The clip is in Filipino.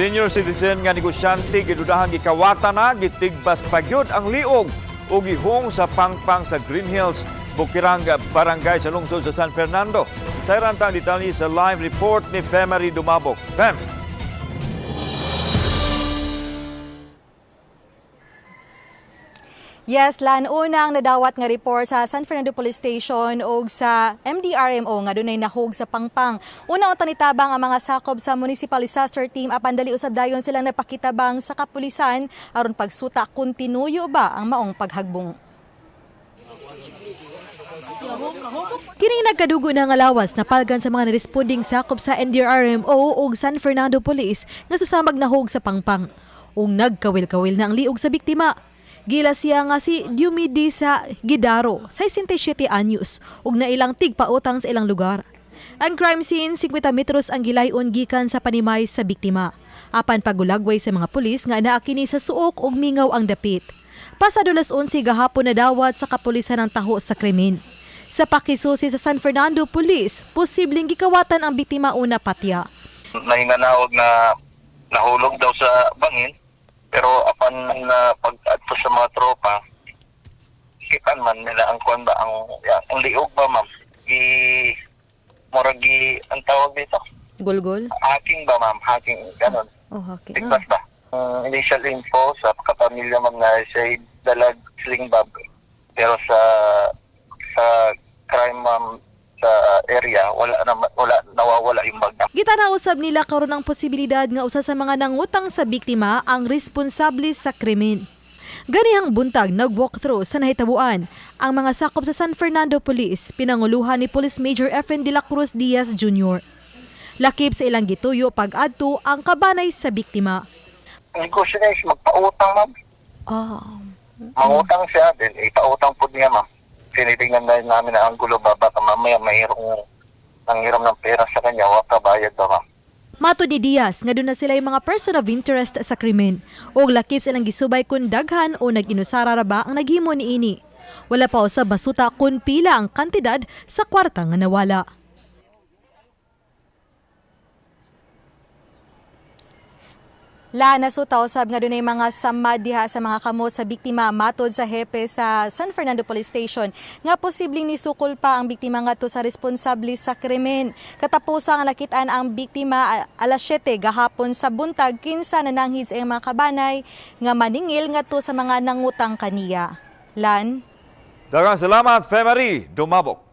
Senior citizen nga negosyante gidudahan gikawatan na gitigbas pagyud ang liog o gihong sa pangpang sa Green Hills, Bukirang Barangay sa lungsod sa San Fernando. Tayran tang detalye sa live report ni Femari Dumabok. Fem. Yes, Lan, unang nadawat nga report sa San Fernando Police Station o sa MDRMO nga dunay nahog sa pangpang. Una utan nitabang ang mga sakop sa Municipal Disaster Team apan dali usab dayon silang napakitabang sa kapulisan aron pagsuta kung tinuyo ba ang maong paghagbong. Kining nagkadugo na nga lawas na palgan sa mga responding sakop sa NDRMO o San Fernando Police nga susamag nahog sa pangpang. Ug nagkawil-kawil na ang liog sa biktima. Gila siya nga si Diomidi sa Gidaro, 67 anyos, ug nailang tigpautang sa ilang lugar. Ang crime scene, 50 metros ang gilayon gikan sa panimay sa biktima. Apan pagulagway sa mga pulis nga naa kini sa suok ug mingaw ang dapit. Pasado las 11 gahapon na dawat sa kapulisan ng taho sa krimen. Sa pakisusi sa San Fernando Police, posibleng gikawatan ang biktima una patya. Nahinganawag na nahulog daw sa bangin. Pero apan na pag-adto sa mga tropa, kitan man nila ang kuan ba ang liog ba ma'am? Muragi ang tawag dito. Gulgol? Hacking ba ma'am? Hacking ganon. Oh, okay. Tigpas ba? Initial info sa kapamilya ma'am na siya dalag sling bag. Pero sa crime ma'am sa area nawawala yung bag. Gitanausab nila karon ang posibilidad nga usa sa mga nangutang sa biktima ang responsable sa krimen. Ganihang buntag nag-walkthrough sa nahitabuan ang mga sakop sa San Fernando Police pinanguluhan ni Police Major Efren de la Cruz Diaz Jr. Lakip sa ilang gituyo pag-adto ang kabanay sa biktima. Ang negosyo na is magpautang ma'am. Mangutang siya, then ipautang po niya ma'am. Tinitingnan na namin na ang gulo ba, baka mamaya mayroong nanghiram ng pera sa kanya, waka bayad ba ma'am. Mato ni Diaz nga doon na sila yung mga person of interest sa krimen o lakip silang gisubay kung daghan o nag-inusara ra ba ang naghimo ni ini. Wala pa usab masuta kung pila ang kantidad sa kwarta nga nawala. La nasuta usab nga dunay mga sama diha sa mga kamot sa biktima matod sa hepe sa San Fernando Police Station nga posibleng nisukol pa ang biktima ngadto sa responsable sa krimen. Katapusang nakitaan ang biktima alas 7 gahapon sa buntag kinsa nananghid sa iyang mga kabanay nga maningil ngadto sa mga nangutang kaniya. Lan. Daghang salamat, Femari Dumabok.